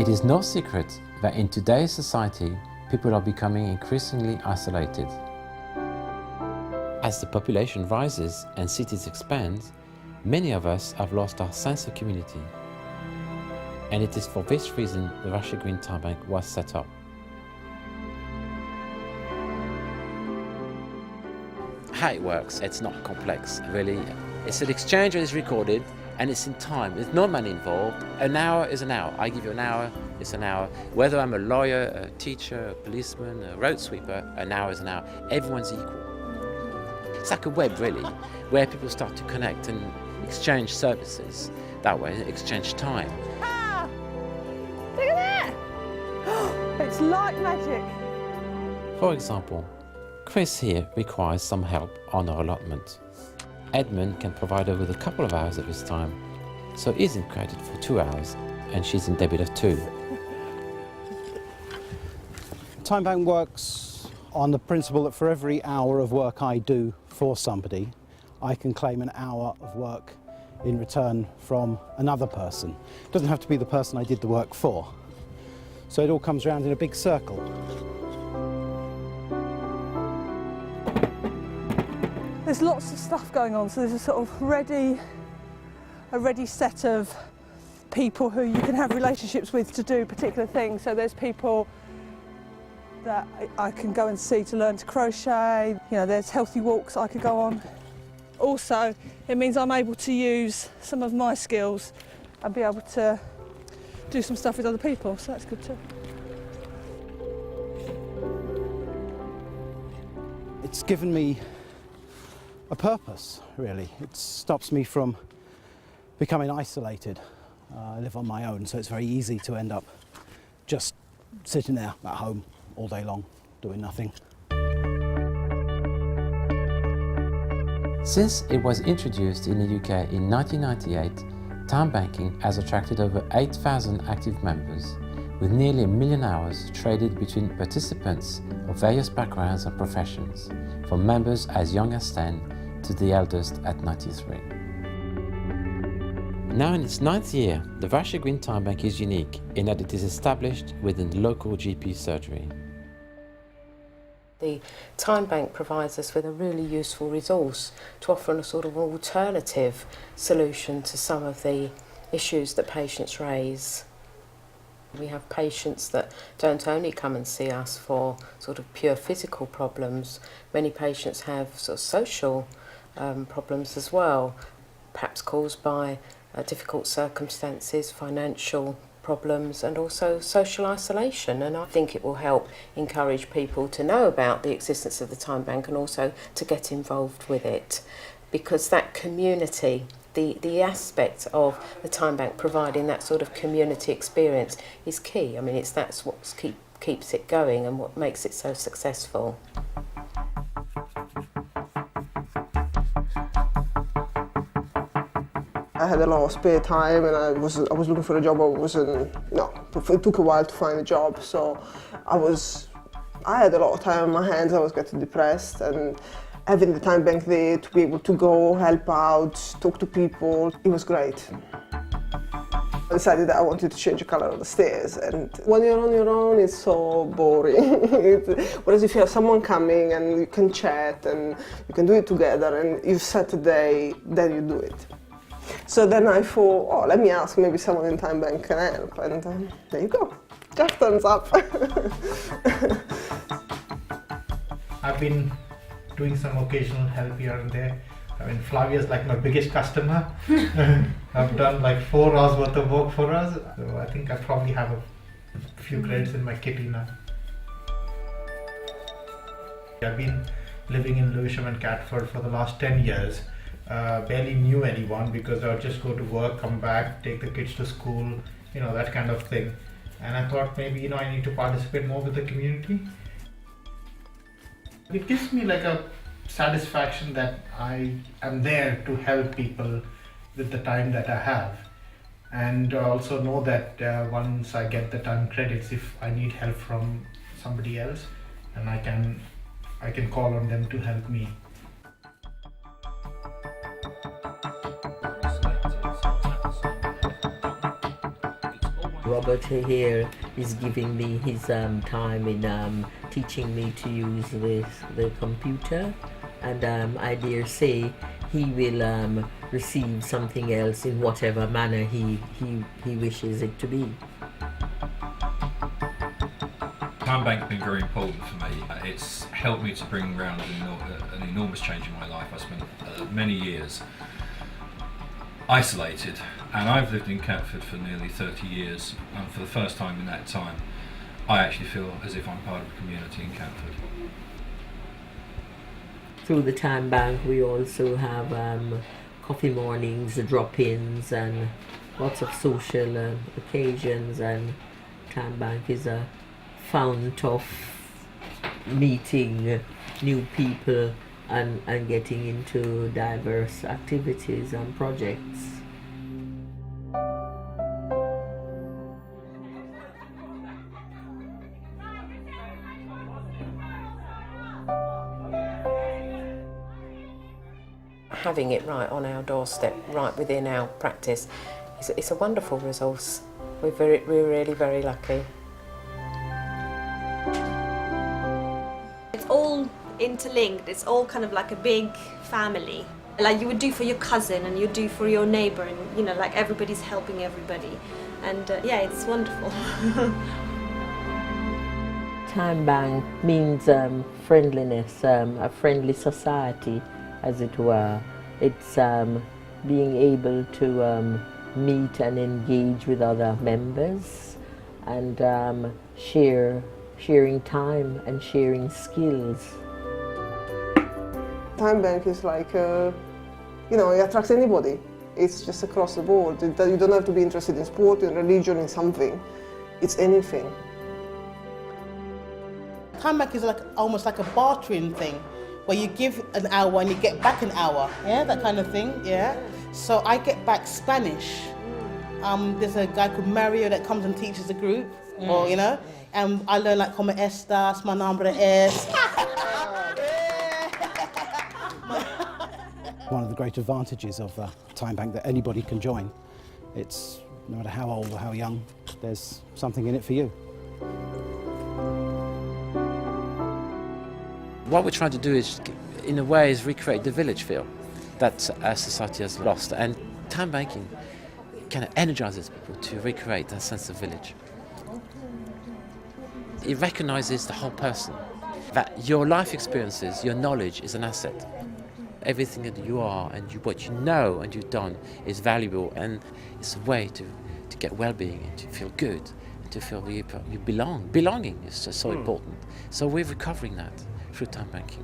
It is no secret that in today's society, people are becoming increasingly isolated. As the population rises and cities expand, many of us have lost our sense of community. And it is for this reason the Rushey Green Time Bank was set up. How it works, it's not complex, really. It's an exchange that is recorded and it's in time. There's no money involved. An hour is an hour. I give you an hour, it's an hour. Whether I'm a lawyer, a teacher, a policeman, a road sweeper, an hour is an hour. Everyone's equal. It's like a web, really, where people start to connect and exchange services. That way, exchange time. Ah! Look at that! It's like magic. For example, Chris here requires some help on her allotment. Edmund can provide her with a couple of hours of his time, so he's in credit for 2 hours and she's in debit of 2. Time Bank works on the principle that for every hour of work I do for somebody, I can claim an hour of work in return from another person. It doesn't have to be the person I did the work for. So it all comes around in a big circle. There's lots of stuff going on, so there's a sort of ready set of people who you can have relationships with to do particular things. So there's people that I can go and see to learn to crochet. You know, there's healthy walks I could go on. Also, it means I'm able to use some of my skills and be able to do some stuff with other people, so that's good too. It's given me a purpose, really. It stops me from becoming isolated. I live on my own, so it's very easy to end up just sitting there at home all day long, doing nothing. Since it was introduced in the UK in 1998, time banking has attracted over 8,000 active members, with nearly 1 million hours traded between participants of various backgrounds and professions, from members as young as 10 to the eldest at 93. Now in its 9th year, the Rushey Green Time Bank is unique in that it is established within the local GP surgery. The Time Bank provides us with a really useful resource to offer a sort of alternative solution to some of the issues that patients raise. We have patients that don't only come and see us for sort of pure physical problems. Many patients have sort of social problems as well, perhaps caused by difficult circumstances, financial problems and also social isolation, and I think it will help encourage people to know about the existence of the Time Bank and also to get involved with it, because that community, the aspect of the Time Bank providing that sort of community experience is key. I mean, that's what keeps it going and what makes it so successful. I had a lot of spare time and I was looking for a job. It took a while to find a job, so I had a lot of time on my hands. I was getting depressed, and having the Time Bank there to be able to go, help out, talk to people, it was great. I decided that I wanted to change the colour of the stairs, and when you're on your own it's so boring. Whereas if you have someone coming and you can chat and you can do it together and you've set a day, then you do it. So then I thought, let me ask, maybe someone in Time Bank can help, and there you go, Jeff turns up. I've been doing some occasional help here and there. I mean, Flavia's like my biggest customer. I've done like 4 hours worth of work for us, so I think I probably have a few credits in my kitty now. I've been living in Lewisham and Catford for the last 10 years. Barely knew anyone because I would just go to work, come back, take the kids to school, that kind of thing. And I thought maybe, I need to participate more with the community. It gives me like a satisfaction that I am there to help people with the time that I have. And also know that once I get the time credits, if I need help from somebody else, and I can call on them to help me. Robert here is giving me his time in teaching me to use the computer, and I dare say he will receive something else in whatever manner he wishes it to be. Time Bank's been very important for me. It's helped me to bring around an enormous change in my life. I spent many years isolated, and I've lived in Catford for nearly 30 years, and for the first time in that time I actually feel as if I'm part of a community in Catford. Through the Time Bank we also have coffee mornings, drop-ins, and lots of social occasions, and Time Bank is a fount of meeting new people and getting into diverse activities and projects. Having it right on our doorstep, right within our practice, it's a wonderful resource. We're really very lucky. It's all interlinked, it's all kind of like a big family. Like you would do for your cousin and you do for your neighbour, and you know, like everybody's helping everybody. And yeah, it's wonderful. Time Bank means friendliness, a friendly society, as it were. It's being able to meet and engage with other members, and sharing time and sharing skills. Time Bank is like, you know, it attracts anybody. It's just across the board. You don't have to be interested in sport, in religion, in something. It's anything. Time Bank is like almost like a bartering thing, where you give an hour and you get back an hour, yeah, that kind of thing, yeah. So I get back Spanish. There's a guy called Mario that comes and teaches the group, or you know, and I learn like como estas, mi nombre es. One of the great advantages of the Time Bank that anybody can join. It's no matter how old or how young, there's something in it for you. What we're trying to do is, in a way, is recreate the village feel that our society has lost, and time banking kind of energizes people to recreate that sense of village. It recognizes the whole person, that your life experiences, your knowledge is an asset. Everything that you are and what you know and you've done is valuable, and it's a way to get well-being and to feel good and to feel you belong. Belonging is just so important. So we're recovering that through time banking.